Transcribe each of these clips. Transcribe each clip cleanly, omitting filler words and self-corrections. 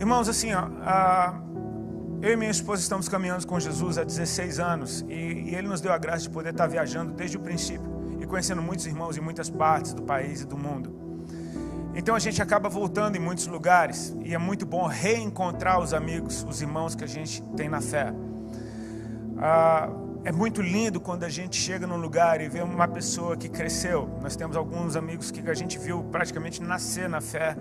Irmãos, assim, ó, eu e minha esposa estamos caminhando com Jesus há 16 anos e Ele nos deu a graça de poder estar viajando desde o princípio e conhecendo muitos irmãos em muitas partes do país e do mundo. Então a gente acaba voltando em muitos lugares e é muito bom reencontrar os amigos, os irmãos que a gente tem na fé. É muito lindo quando a gente chega num lugar e vê uma pessoa que cresceu. Nós temos alguns amigos que a gente viu praticamente nascer na fé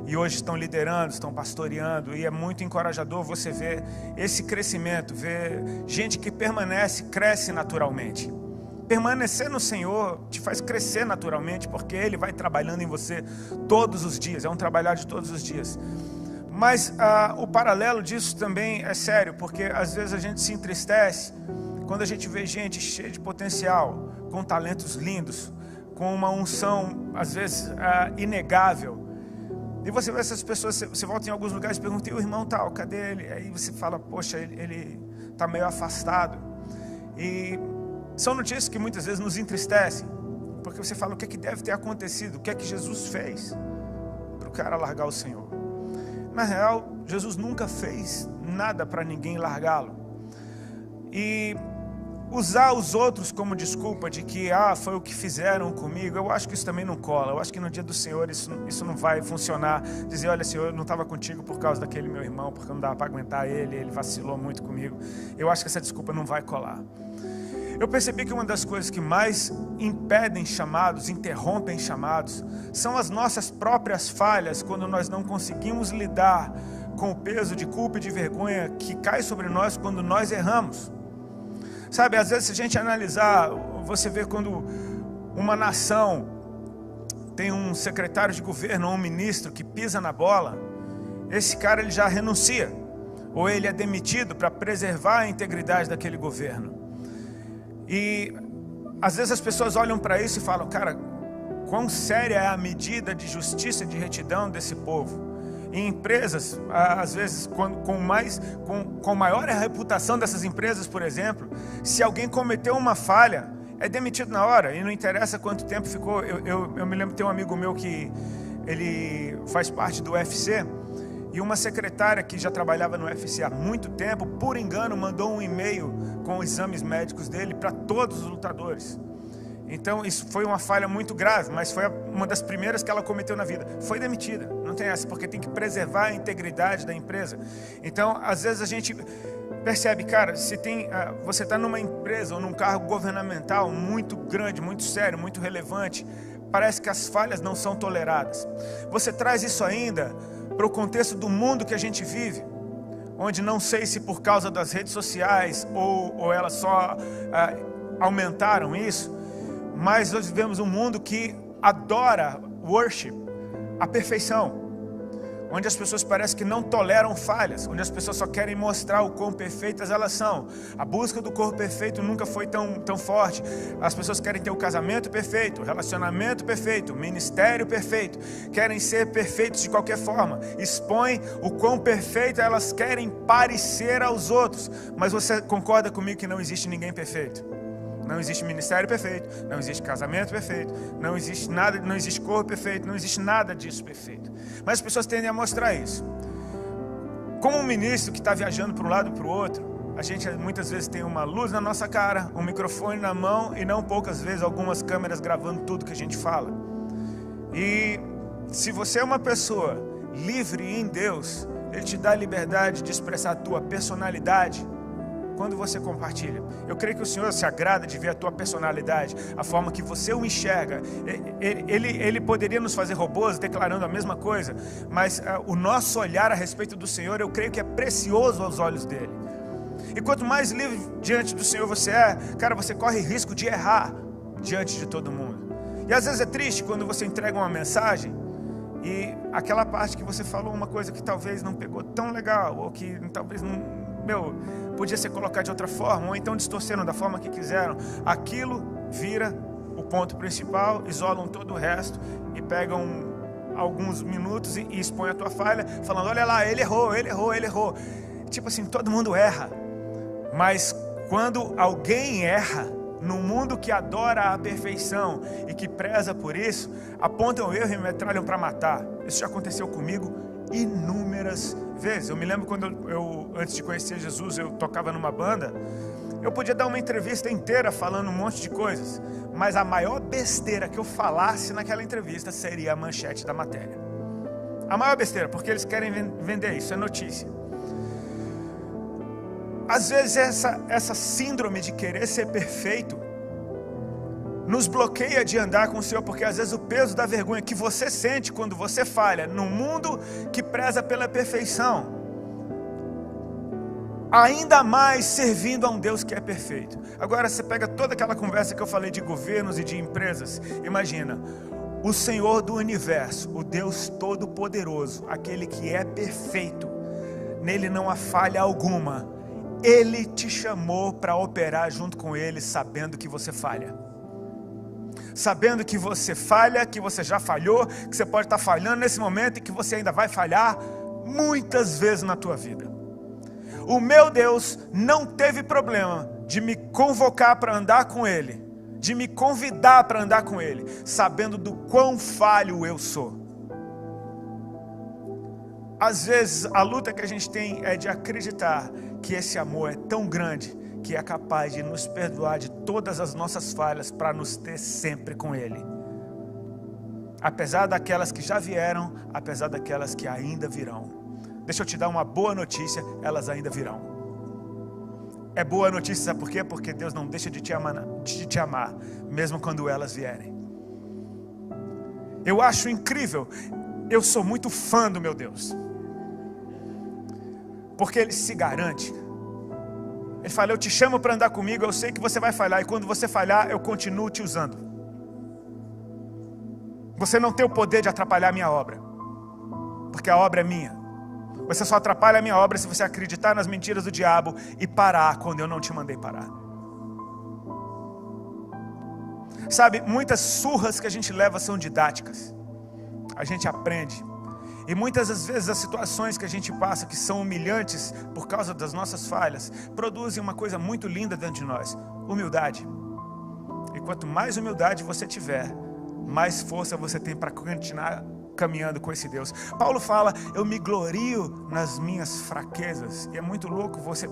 e hoje estão liderando, estão pastoreando, e é muito encorajador você ver esse crescimento, ver gente que permanece, cresce naturalmente. Permanecer no Senhor te faz crescer naturalmente, porque Ele vai trabalhando em você todos os dias, é um trabalhar de todos os dias. Mas o paralelo disso também é sério, porque às vezes a gente se entristece quando a gente vê gente cheia de potencial, com talentos lindos, com uma unção às vezes inegável. E você vê essas pessoas, você volta em alguns lugares e pergunta: e o irmão tal, cadê ele? Aí você fala: poxa, ele está meio afastado. E são notícias que muitas vezes nos entristecem, porque você fala: o que é que deve ter acontecido? O que é que Jesus fez para o cara largar o Senhor? Na real, Jesus nunca fez nada para ninguém largá-lo. E usar os outros como desculpa de que foi o que fizeram comigo, eu acho que isso também não cola. Eu acho que no dia do Senhor isso não vai funcionar. Dizer: olha, Senhor, eu não estava contigo por causa daquele meu irmão, porque não dava para aguentar ele vacilou muito comigo. Eu acho que essa desculpa não vai colar. Eu percebi que uma das coisas que mais impedem chamados, interrompem chamados, são as nossas próprias falhas, quando nós não conseguimos lidar com o peso de culpa e de vergonha que cai sobre nós quando nós erramos. Sabe, às vezes se a gente analisar, você vê quando uma nação tem um secretário de governo ou um ministro que pisa na bola, esse cara ele já renuncia, ou ele é demitido para preservar a integridade daquele governo. E às vezes as pessoas olham para isso e falam: cara, quão séria é a medida de justiça e de retidão desse povo. Em empresas, às vezes, com maior a reputação dessas empresas, por exemplo, se alguém cometeu uma falha, é demitido na hora, e não interessa quanto tempo ficou. Eu me lembro de ter um amigo meu que ele faz parte do UFC, e uma secretária que já trabalhava no UFC há muito tempo, por engano, mandou um e-mail com os exames médicos dele para todos os lutadores. Então isso foi uma falha muito grave, mas foi uma das primeiras que ela cometeu na vida. Foi demitida, não tem essa, porque tem que preservar a integridade da empresa. Então às vezes a gente percebe, cara, você está numa empresa ou num cargo governamental muito grande, muito sério, muito relevante, parece que as falhas não são toleradas. Você traz isso ainda para o contexto do mundo que a gente vive, onde não sei se por causa das redes sociais ou elas só aumentaram isso, mas nós vivemos um mundo que adora worship, a perfeição, onde as pessoas parecem que não toleram falhas, onde as pessoas só querem mostrar o quão perfeitas elas são. A busca do corpo perfeito nunca foi tão forte. As pessoas querem ter o casamento perfeito, o relacionamento perfeito, o ministério perfeito, querem ser perfeitos de qualquer forma, expõem o quão perfeito elas querem parecer aos outros. Mas você concorda comigo que não existe ninguém perfeito? Não existe ministério perfeito, não existe casamento perfeito, não existe nada, não existe corpo perfeito, não existe nada disso perfeito. Mas as pessoas tendem a mostrar isso. Como um ministro que está viajando para um lado e para o outro, a gente muitas vezes tem uma luz na nossa cara, um microfone na mão e não poucas vezes algumas câmeras gravando tudo que a gente fala. E se você é uma pessoa livre em Deus, Ele te dá a liberdade de expressar a tua personalidade quando você compartilha. Eu creio que o Senhor se agrada de ver a tua personalidade, a forma que você o enxerga. Ele poderia nos fazer robôs declarando a mesma coisa, mas o nosso olhar a respeito do Senhor, eu creio que é precioso aos olhos dele. E quanto mais livre diante do Senhor você é, cara, você corre risco de errar diante de todo mundo. E às vezes é triste quando você entrega uma mensagem e aquela parte que você falou uma coisa que talvez não pegou tão legal, ou que talvez não, podia ser colocado de outra forma, ou então distorceram da forma que quiseram. Aquilo vira o ponto principal, isolam todo o resto e pegam alguns minutos e expõem a tua falha, falando: olha lá, ele errou. Tipo assim, todo mundo erra. Mas quando alguém erra, no mundo que adora a perfeição e que preza por isso, apontam o erro e me metralham para matar. Isso já aconteceu comigo inúmeras vezes. Eu me lembro quando eu antes de conhecer Jesus, eu tocava numa banda. Eu podia dar uma entrevista inteira falando um monte de coisas, mas a maior besteira que eu falasse naquela entrevista seria a manchete da matéria. A maior besteira, porque eles querem vender isso, é notícia. Às vezes essa síndrome de querer ser perfeito nos bloqueia de andar com o Senhor, porque às vezes o peso da vergonha que você sente quando você falha num mundo que preza pela perfeição, ainda mais servindo a um Deus que é perfeito. Agora você pega toda aquela conversa que eu falei de governos e de empresas. Imagina, o Senhor do universo, o Deus todo-poderoso, aquele que é perfeito, nele não há falha alguma. Ele te chamou para operar junto com Ele, sabendo que você falha. Sabendo que você falha, que você já falhou, que você pode estar falhando nesse momento e que você ainda vai falhar muitas vezes na tua vida. O meu Deus não teve problema de me convocar para andar com Ele, de me convidar para andar com Ele, sabendo do quão falho eu sou. Às vezes a luta que a gente tem é de acreditar que esse amor é tão grande que é capaz de nos perdoar de todas as nossas falhas para nos ter sempre com Ele. Apesar daquelas que já vieram, apesar daquelas que ainda virão. Deixa eu te dar uma boa notícia, elas ainda virão. É boa notícia, sabe por quê? Porque Deus não deixa de te amar, mesmo quando elas vierem. Eu acho incrível, eu sou muito fã do meu Deus. Porque Ele se garante. Ele fala, eu te chamo para andar comigo, eu sei que você vai falhar, e quando você falhar, eu continuo te usando. Você não tem o poder de atrapalhar a minha obra, porque a obra é minha. Você só atrapalha a minha obra se você acreditar nas mentiras do diabo e parar quando eu não te mandei parar. Sabe, muitas surras que a gente leva são didáticas. A gente aprende. E muitas das vezes as situações que a gente passa, que são humilhantes por causa das nossas falhas, produzem uma coisa muito linda dentro de nós: humildade. E quanto mais humildade você tiver, mais força você tem para continuar caminhando com esse Deus. Paulo fala, eu me glorio nas minhas fraquezas. E é muito louco você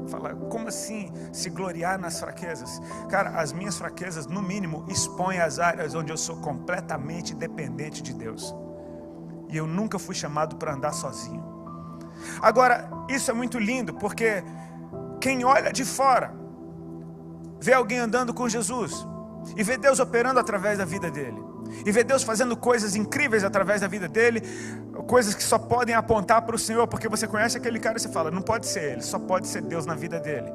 falar, como assim se gloriar nas fraquezas? Cara, as minhas fraquezas, no mínimo, expõem as áreas onde eu sou completamente dependente de Deus. E eu nunca fui chamado para andar sozinho. Agora, isso é muito lindo, porque quem olha de fora, vê alguém andando com Jesus, e vê Deus operando através da vida dele, e vê Deus fazendo coisas incríveis através da vida dele, coisas que só podem apontar para o Senhor, porque você conhece aquele cara e você fala, não pode ser ele, só pode ser Deus na vida dele.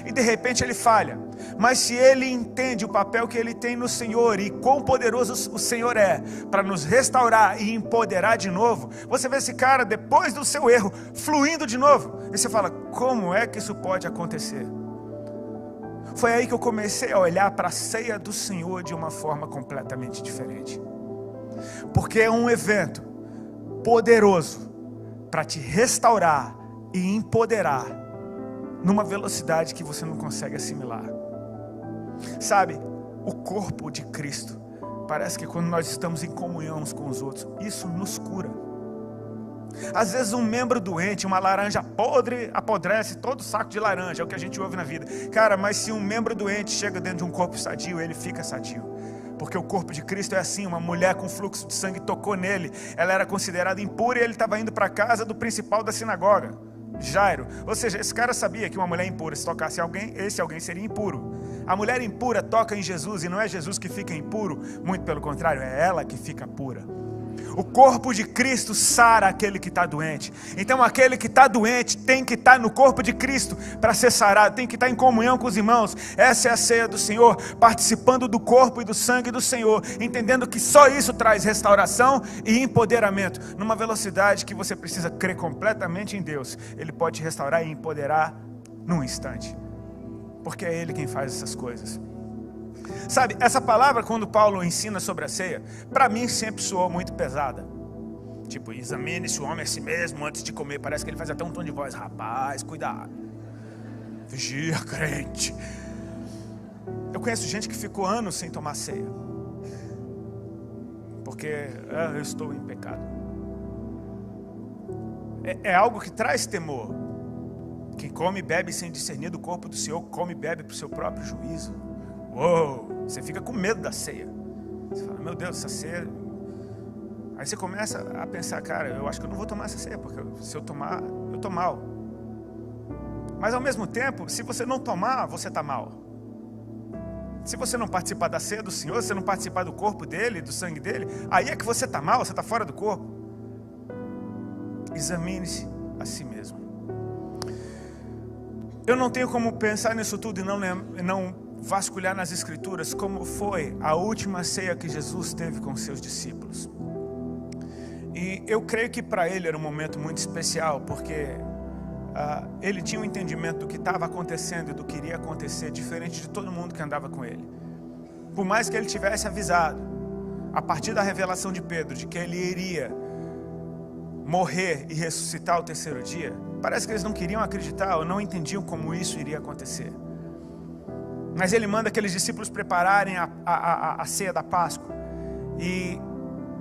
E de repente ele falha, mas se ele entende o papel que ele tem no Senhor e quão poderoso o Senhor é para nos restaurar e empoderar de novo, você vê esse cara depois do seu erro fluindo de novo, e você fala, como é que isso pode acontecer? Foi aí que eu comecei a olhar para a ceia do Senhor de uma forma completamente diferente, porque é um evento poderoso para te restaurar e empoderar numa velocidade que você não consegue assimilar. Sabe, o corpo de Cristo, parece que quando nós estamos em comunhão uns com os outros, isso nos cura. Às vezes um membro doente, uma laranja podre, apodrece todo saco de laranja, é o que a gente ouve na vida. Cara, mas se um membro doente chega dentro de um corpo sadio, ele fica sadio. Porque o corpo de Cristo é assim, uma mulher com fluxo de sangue tocou nele, ela era considerada impura e ele estava indo para a casa do principal da sinagoga, Jairo. Ou seja, esse cara sabia que uma mulher impura, se tocasse alguém, esse alguém seria impuro. A mulher impura toca em Jesus, e não é Jesus que fica impuro, muito pelo contrário, é ela que fica pura. O corpo de Cristo sara aquele que está doente. Então aquele que está doente tem que estar no corpo de Cristo para ser sarado, tem que estar em comunhão com os irmãos. Essa é a ceia do Senhor, participando do corpo e do sangue do Senhor, entendendo que só isso traz restauração e empoderamento, numa velocidade que você precisa crer completamente em Deus. Ele pode te restaurar e empoderar num instante, porque é Ele quem faz essas coisas. Sabe, essa palavra, quando Paulo ensina sobre a ceia, para mim sempre soou muito pesada. Tipo, examine-se o homem a si mesmo antes de comer. Parece que ele faz até um tom de voz, rapaz, cuidado, vigia, crente. Eu conheço gente que ficou anos sem tomar ceia, porque eu estou em pecado. É algo que traz temor. Quem come e bebe sem discernir do corpo do Senhor, come e bebe para o seu próprio juízo. Uou! Você fica com medo da ceia. Você fala, meu Deus, essa ceia... Aí você começa a pensar, cara, eu acho que eu não vou tomar essa ceia, porque se eu tomar, eu estou mal. Mas ao mesmo tempo, se você não tomar, você está mal. Se você não participar da ceia do Senhor, se você não participar do corpo dele, do sangue dele, aí é que você está mal, você está fora do corpo. Examine-se a si mesmo. Eu não tenho como pensar nisso tudo e não vasculhar nas Escrituras como foi a última ceia que Jesus teve com seus discípulos. E eu creio que para ele era um momento muito especial, porque ele tinha um entendimento do que estava acontecendo e do que iria acontecer, diferente de todo mundo que andava com ele. Por mais que ele tivesse avisado, a partir da revelação de Pedro, de que ele iria morrer e ressuscitar ao terceiro dia, parece que eles não queriam acreditar ou não entendiam como isso iria acontecer. Mas ele manda aqueles discípulos prepararem a ceia da Páscoa. E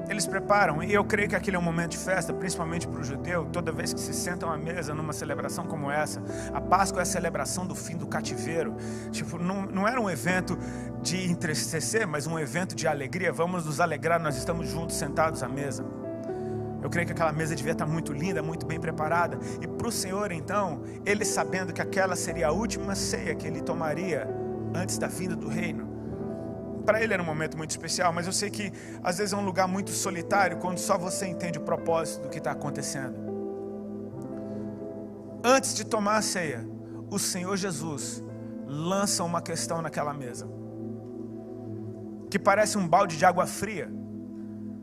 eles preparam, e eu creio que aquele é um momento de festa, principalmente para o judeu. Toda vez que se sentam à mesa numa celebração como essa, a Páscoa é a celebração do fim do cativeiro. Tipo, não era um evento de entristecer, mas um evento de alegria. Vamos nos alegrar, nós estamos juntos, sentados à mesa. Eu creio que aquela mesa devia estar muito linda, muito bem preparada. E para o Senhor, então, ele sabendo que aquela seria a última ceia que ele tomaria antes da vinda do reino, para ele era um momento muito especial. Mas eu sei que às vezes é um lugar muito solitário, quando só você entende o propósito do que está acontecendo. Antes de tomar a ceia, o Senhor Jesus lança uma questão naquela mesa, que parece um balde de água fria,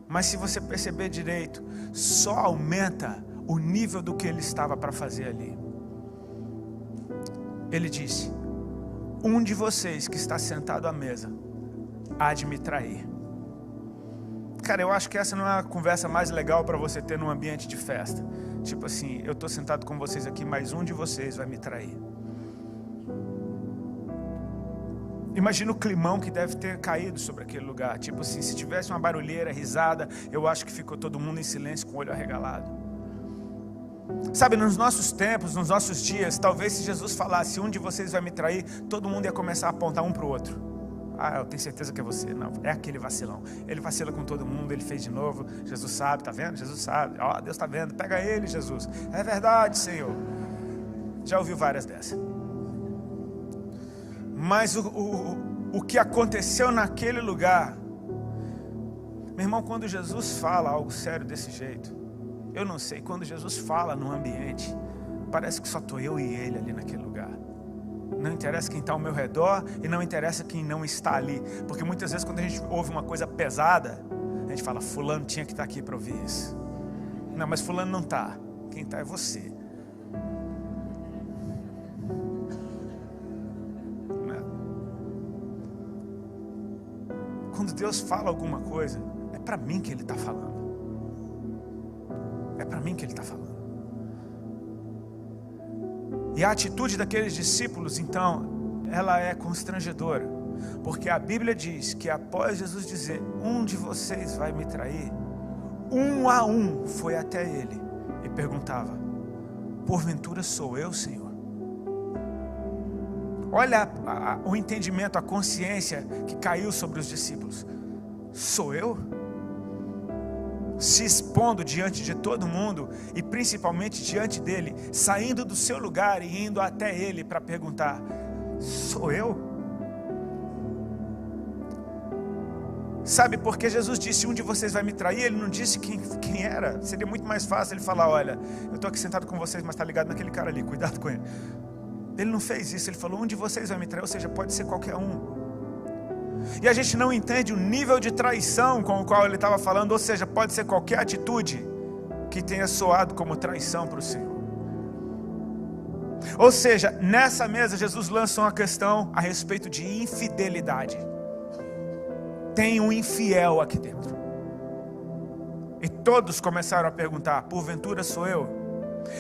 mas se você perceber direito, só aumenta o nível do que ele estava para fazer ali. Ele disse: um de vocês que está sentado à mesa há de me trair. Cara, eu acho que essa não é a conversa mais legal para você ter num ambiente de festa. Tipo assim, eu estou sentado com vocês aqui, mas um de vocês vai me trair. Imagina o climão que deve ter caído sobre aquele lugar. Tipo assim, se tivesse uma barulheira, risada, eu acho que ficou todo mundo em silêncio com o olho arregalado. Sabe, nos nossos tempos, nos nossos dias, talvez se Jesus falasse, um de vocês vai me trair, todo mundo ia começar a apontar um para o outro. Ah, eu tenho certeza que é você. Não, é aquele vacilão. Ele vacila com todo mundo, ele fez de novo. Jesus sabe, tá vendo? Jesus sabe. Ó, Deus está vendo, pega ele, Jesus. É verdade, Senhor. Já ouviu várias dessas. Mas o que aconteceu naquele lugar, meu irmão, quando Jesus fala algo sério desse jeito, eu não sei, quando Jesus fala num ambiente, parece que só estou eu e ele ali naquele lugar. Não interessa quem está ao meu redor e não interessa quem não está ali. Porque muitas vezes quando a gente ouve uma coisa pesada, a gente fala, fulano tinha que estar aqui para ouvir isso. Não, mas fulano não está. Quem está é você. Quando Deus fala alguma coisa, é para mim que Ele está falando. É para mim que Ele está falando. E a atitude daqueles discípulos, então, ela é constrangedora. Porque a Bíblia diz que após Jesus dizer, um de vocês vai me trair, um a um foi até Ele e perguntava, porventura sou eu, Senhor? Olha o entendimento, a consciência que caiu sobre os discípulos. Sou eu? Se expondo diante de todo mundo e principalmente diante dele, saindo do seu lugar e indo até ele para perguntar, sou eu? Sabe, porque Jesus disse, um de vocês vai me trair, ele não disse quem era. Seria muito mais fácil ele falar, olha, eu estou aqui sentado com vocês, mas está ligado naquele cara ali, cuidado com ele. Ele não fez isso, ele falou, um de vocês vai me trair, ou seja, pode ser qualquer um. E a gente não entende o nível de traição com o qual ele estava falando, ou seja, pode ser qualquer atitude que tenha soado como traição para o Senhor. Ou seja, nessa mesa Jesus lança uma questão a respeito de infidelidade. Tem um infiel aqui dentro. E todos começaram a perguntar, porventura sou eu?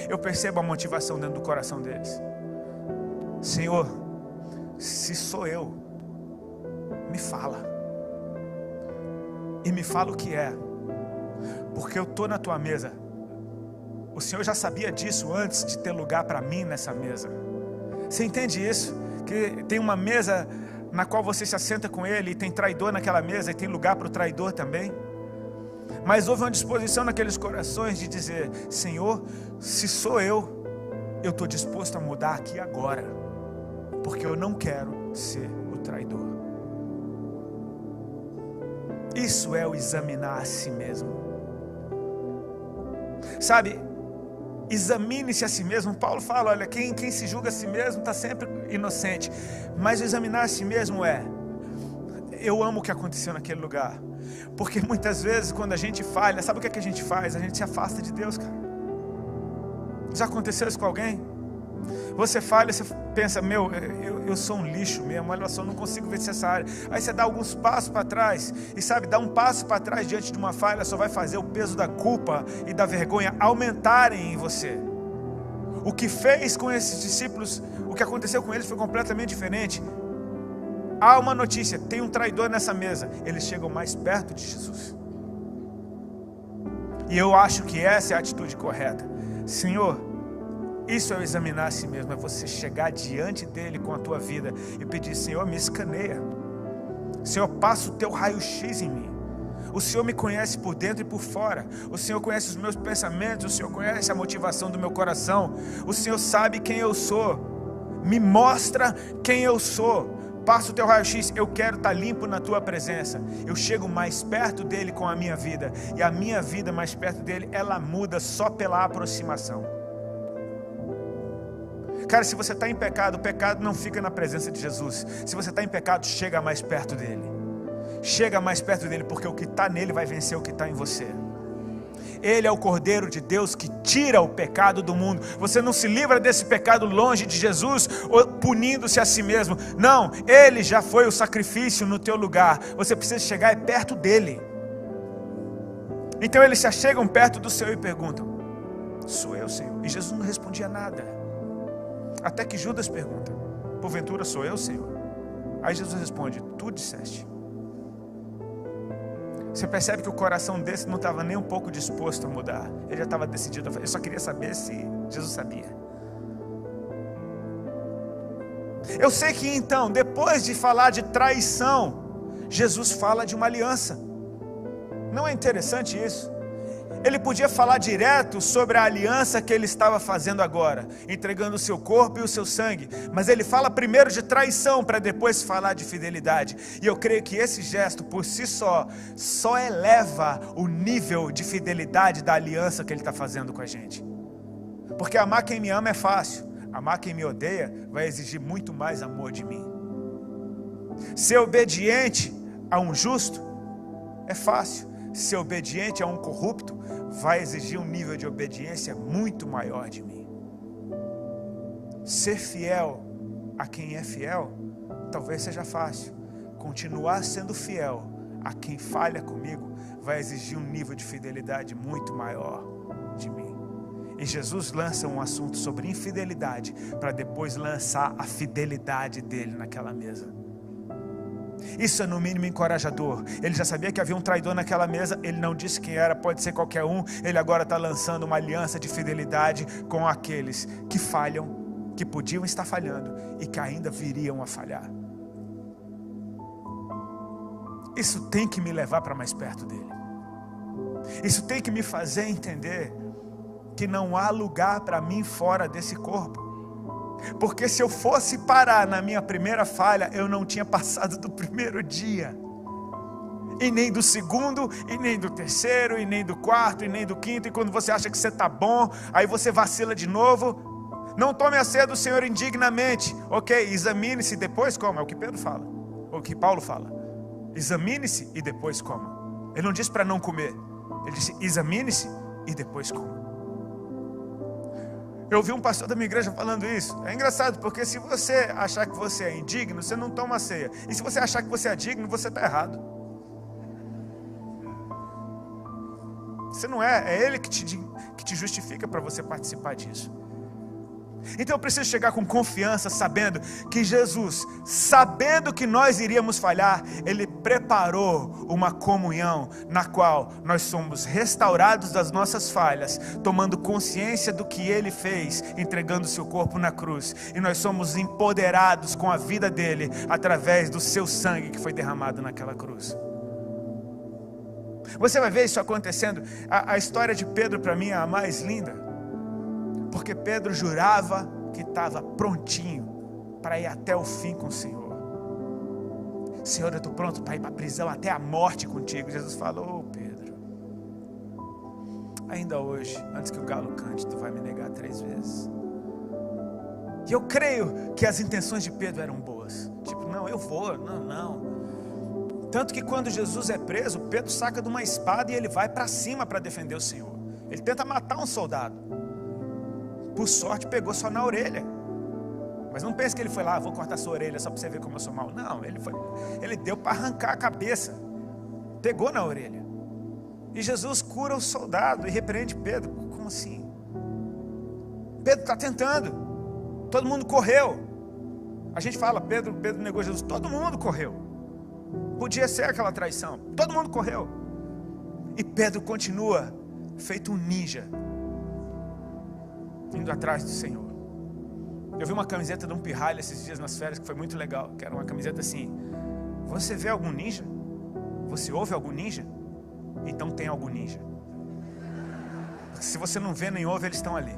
Eu percebo a motivação dentro do coração deles. Senhor, se sou eu, me fala. E me fala o que é. Porque eu estou na tua mesa. o Senhor já sabia disso antes de ter lugar para mim nessa mesa. Você entende isso? Que tem uma mesa na qual você se assenta com Ele, e tem traidor naquela mesa, e tem lugar para o traidor também. Mas houve uma disposição naqueles corações de dizer: Senhor, se sou eu estou disposto a mudar aqui agora, porque eu não quero ser o traidor. Isso é o examinar a si mesmo. Sabe, examine-se a si mesmo. Paulo fala, olha, quem se julga a si mesmo está sempre inocente. Mas o examinar a si mesmo eu amo o que aconteceu naquele lugar. Porque muitas vezes quando a gente falha, sabe o que a gente faz? A gente se afasta de Deus, cara. Já aconteceu isso com alguém? Você falha, você pensa, eu sou um lixo mesmo, olha só, não consigo vencer essa área. Aí você dá alguns passos para trás, e sabe, dar um passo para trás diante de uma falha só vai fazer o peso da culpa e da vergonha aumentarem em você. O que fez com esses discípulos, o que aconteceu com eles foi completamente diferente. Há uma notícia, tem um traidor nessa mesa, eles chegam mais perto de Jesus. E eu acho que essa é a atitude correta. Senhor, isso é o examinar a si mesmo, é você chegar diante dele com a tua vida e pedir: Senhor, me escaneia. Senhor, passa o teu raio-x em mim. O Senhor me conhece por dentro e por fora. O Senhor conhece os meus pensamentos, o Senhor conhece a motivação do meu coração. O Senhor sabe quem eu sou. Me mostra quem eu sou. Passa o teu raio-x, eu quero estar limpo na tua presença. Eu chego mais perto dele com a minha vida, e a minha vida mais perto dele, ela muda só pela aproximação. Cara, se você está em pecado, o pecado não fica na presença de Jesus. Se você está em pecado, chega mais perto dele. Chega mais perto dele, porque o que está nele vai vencer o que está em você. Ele é o Cordeiro de Deus que tira o pecado do mundo. Você não se livra desse pecado longe de Jesus, ou punindo-se a si mesmo. Não, Ele já foi o sacrifício no teu lugar. Você precisa chegar perto dele. Então eles se chegam perto do Senhor e perguntam: sou eu, Senhor? E Jesus não respondia nada. Até que Judas pergunta: porventura sou eu, Senhor? Aí Jesus responde: tu disseste. Você percebe que o coração desse não estava nem um pouco disposto a mudar. Ele já estava decidido. Eu só queria saber se Jesus sabia. Eu sei que então, depois de falar de traição, Jesus fala de uma aliança. Não é interessante isso? Ele podia falar direto sobre a aliança que ele estava fazendo agora, entregando o seu corpo e o seu sangue, mas ele fala primeiro de traição para depois falar de fidelidade. E eu creio que esse gesto por si só eleva o nível de fidelidade da aliança que ele está fazendo com a gente. Porque amar quem me ama é fácil, amar quem me odeia vai exigir muito mais amor de mim. Ser obediente a um justo é fácil. Ser obediente a um corrupto vai exigir um nível de obediência muito maior de mim. Ser fiel a quem é fiel talvez seja fácil. Continuar sendo fiel a quem falha comigo vai exigir um nível de fidelidade muito maior de mim. E Jesus lança um assunto sobre infidelidade para depois lançar a fidelidade dele naquela mesa. Isso é no mínimo encorajador. Ele já sabia que havia um traidor naquela mesa. Ele não disse quem era, pode ser qualquer um. Ele agora está lançando uma aliança de fidelidade com aqueles que falham, que podiam estar falhando e que ainda viriam a falhar. Isso tem que me levar para mais perto dele. Isso tem que me fazer entender que não há lugar para mim fora desse corpo. Porque se eu fosse parar na minha primeira falha, eu não tinha passado do primeiro dia, e nem do segundo, e nem do terceiro, e nem do quarto, e nem do quinto. E quando você acha que você está bom, aí você vacila de novo. Não tome a ceia do Senhor indignamente. Ok, examine-se e depois coma. É o que Pedro fala, o que Paulo fala. Examine-se e depois coma. Ele não disse para não comer, ele disse examine-se e depois coma. Eu ouvi um pastor da minha igreja falando isso. É engraçado, porque se você achar que você é indigno, você não toma a ceia. E se você achar que você é digno, você está errado. Você não é, é Ele que te justifica para você participar disso. Então eu preciso chegar com confiança, sabendo que Jesus, sabendo que nós iríamos falhar, Ele preparou uma comunhão na qual nós somos restaurados das nossas falhas, tomando consciência do que Ele fez, entregando seu corpo na cruz, e nós somos empoderados com a vida dEle, através do seu sangue que foi derramado naquela cruz. Você vai ver isso acontecendo. A história de Pedro para mim é a mais linda, porque Pedro jurava que estava prontinho para ir até o fim com o Senhor. Senhor, eu estou pronto para ir para a prisão até a morte contigo. Jesus falou: Pedro, ainda hoje, antes que o galo cante, tu vai me negar 3 vezes. E eu creio que as intenções de Pedro eram boas. Tipo, não, eu vou, não. Tanto que quando Jesus é preso, Pedro saca de uma espada e ele vai para cima para defender o Senhor. Ele tenta matar um soldado. Por sorte pegou só na orelha. Mas não pense que ele foi lá: vou cortar sua orelha só para você ver como eu sou mau. Não, ele deu para arrancar a cabeça. Pegou na orelha. E Jesus cura o soldado e repreende Pedro. Como assim? Pedro está tentando. Todo mundo correu. A gente fala, Pedro negou Jesus. Todo mundo correu. Podia ser aquela traição. Todo mundo correu. E Pedro continua feito um ninja, indo atrás do Senhor. Eu vi uma camiseta de um pirralho esses dias nas férias, que foi muito legal, que era uma camiseta assim: você vê algum ninja? Você ouve algum ninja? Então tem algum ninja. Se você não vê nem ouve, eles estão ali.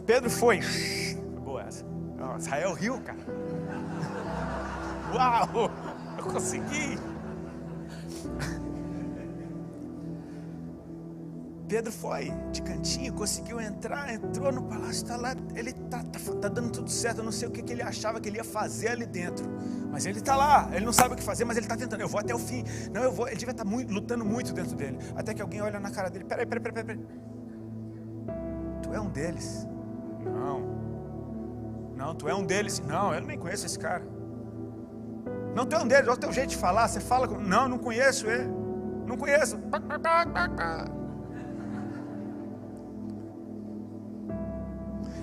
Pedro foi. Boa essa. Israel riu, cara. Uau! Eu consegui! Pedro foi de cantinho, conseguiu entrar, entrou no palácio, está lá, ele tá dando tudo certo. Eu não sei o que ele achava que ele ia fazer ali dentro, mas ele está lá, ele não sabe o que fazer, mas ele está tentando. Eu vou até o fim, não, eu vou. Ele devia estar lutando muito dentro dele, até que alguém olha na cara dele: peraí, tu é um deles? Não, tu é um deles? Não, eu nem conheço esse cara. Não, tu é um deles, olha o teu jeito de falar, você fala, não conheço ele, não conheço.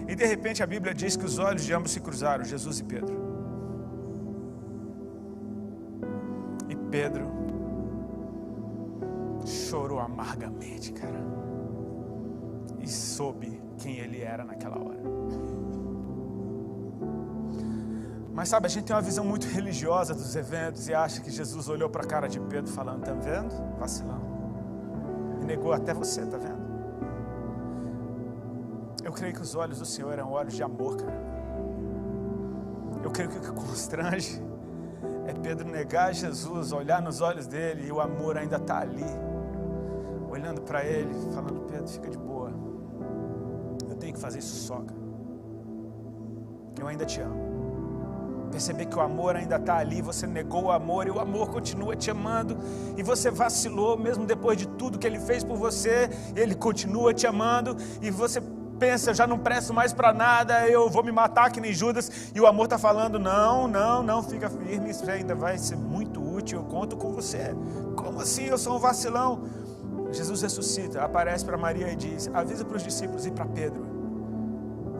E de repente a Bíblia diz que os olhos de ambos se cruzaram, Jesus e Pedro. E Pedro chorou amargamente, cara. E soube quem ele era naquela hora. Mas sabe, a gente tem uma visão muito religiosa dos eventos e acha que Jesus olhou para a cara de Pedro falando: tá vendo? Vacilão. E negou até você, tá vendo? Eu creio que os olhos do Senhor eram olhos de amor, cara. Eu creio que o que constrange é Pedro negar Jesus, olhar nos olhos dele e o amor ainda está ali, olhando para ele, falando: Pedro, fica de boa. Eu tenho que fazer isso só, cara. Eu ainda te amo. Perceber que o amor ainda está ali, você negou o amor e o amor continua te amando, e você vacilou mesmo depois de tudo que ele fez por você, ele continua te amando, e você pensa: eu já não presto mais para nada, eu vou me matar que nem Judas, e o amor está falando: não, fica firme, isso ainda vai ser muito útil, eu conto com você. Como assim? Eu sou um vacilão? Jesus ressuscita, aparece para Maria e diz: avisa para os discípulos e para Pedro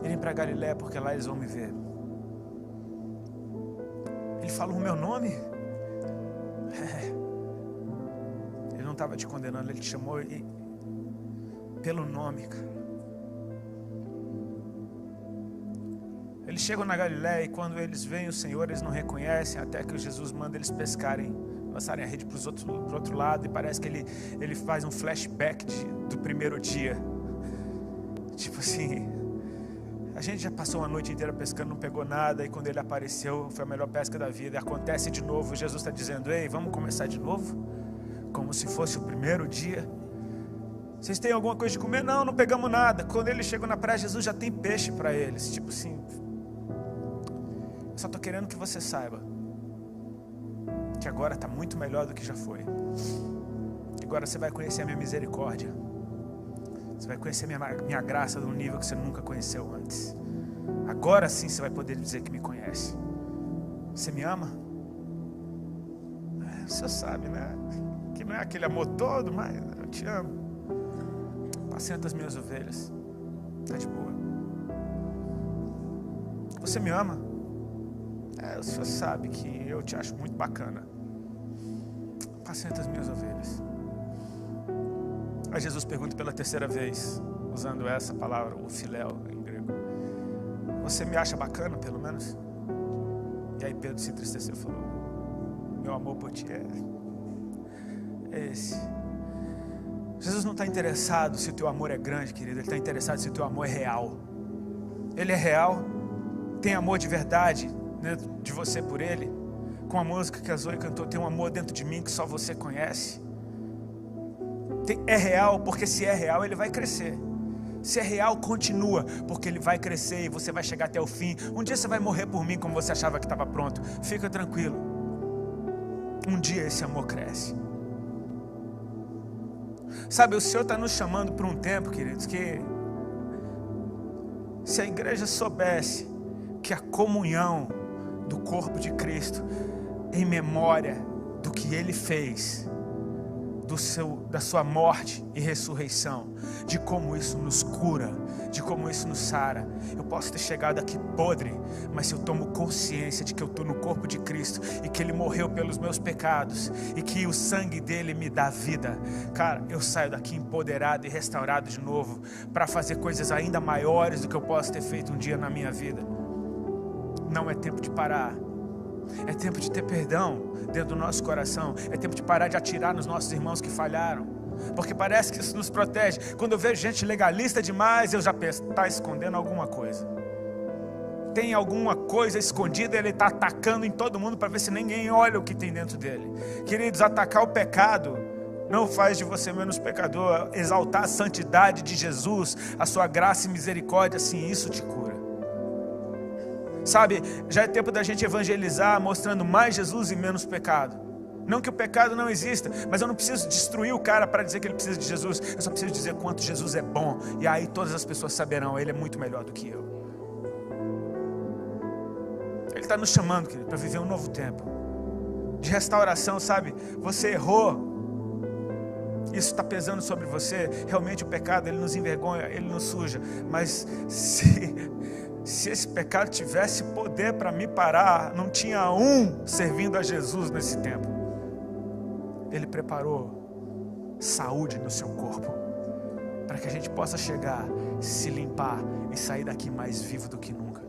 irem para Galiléia, porque lá eles vão me ver. Ele falou o meu nome? Ele não estava te condenando, ele te chamou pelo nome, cara. Eles chegam na Galiléia e quando eles veem o Senhor, eles não reconhecem, até que Jesus manda eles pescarem, lançarem a rede para o outro lado, e parece que ele faz um flashback do primeiro dia. Tipo assim: a gente já passou uma noite inteira pescando, não pegou nada, e quando ele apareceu, foi a melhor pesca da vida. E acontece de novo, Jesus está dizendo: ei, vamos começar de novo? Como se fosse o primeiro dia. Vocês têm alguma coisa de comer? Não pegamos nada. Quando eles chegam na praia, Jesus já tem peixe para eles. Tipo assim: eu só estou querendo que você saiba que agora está muito melhor do que já foi. Agora você vai conhecer a minha misericórdia. Você vai conhecer minha graça num nível que você nunca conheceu antes. Agora sim você vai poder dizer que me conhece. Você me ama? O senhor sabe, né? Que não é aquele amor todo, mas eu te amo. Apacenta as minhas ovelhas. Está de boa. Você me ama? O Senhor sabe que eu te acho muito bacana. Apacenta as minhas ovelhas. Aí Jesus pergunta pela terceira vez, usando essa palavra, o filéu em grego: você me acha bacana, pelo menos? E aí Pedro se entristeceu e falou: meu amor por ti é esse. Jesus não está interessado se o teu amor é grande, querido. Ele está interessado se o teu amor é real. Ele é real. Tem amor de verdade dentro de você por Ele. Com a música que a Zoe cantou, tem um amor dentro de mim que só você conhece. É real, porque se é real, Ele vai crescer. Se é real, continua, porque Ele vai crescer e você vai chegar até o fim. Um dia você vai morrer por mim como você achava que estava pronto. Fica tranquilo. Um dia esse amor cresce. Sabe, o Senhor está nos chamando para um tempo, queridos, que se a igreja soubesse que a comunhão do corpo de Cristo, em memória do que Ele fez, da sua morte e ressurreição, de como isso nos cura, de como isso nos sara. Eu posso ter chegado aqui podre, mas se eu tomo consciência de que eu estou no corpo de Cristo e que Ele morreu pelos meus pecados e que o sangue dele me dá vida, cara, eu saio daqui empoderado e restaurado de novo para fazer coisas ainda maiores do que eu posso ter feito um dia na minha vida. Não é tempo de parar. É tempo de ter perdão dentro do nosso coração. É tempo de parar de atirar nos nossos irmãos que falharam, porque parece que isso nos protege. Quando eu vejo gente legalista demais, eu já penso: está escondendo alguma coisa. Tem alguma coisa escondida, ele está atacando em todo mundo para ver se ninguém olha o que tem dentro dele. Queridos, atacar o pecado não faz de você menos pecador. Exaltar a santidade de Jesus, a sua graça e misericórdia, sim, isso te cura. Sabe, já é tempo da gente evangelizar mostrando mais Jesus e menos pecado. Não que o pecado não exista, mas eu não preciso destruir o cara para dizer que ele precisa de Jesus. Eu só preciso dizer quanto Jesus é bom, e aí todas as pessoas saberão: Ele é muito melhor do que eu. Ele está nos chamando, querido, para viver um novo tempo de restauração, sabe? Você errou, isso está pesando sobre você. Realmente o pecado, ele nos envergonha, ele nos suja. Mas se esse pecado tivesse poder para me parar, não tinha um servindo a Jesus nesse tempo. Ele preparou saúde no seu corpo, para que a gente possa chegar, se limpar e sair daqui mais vivo do que nunca.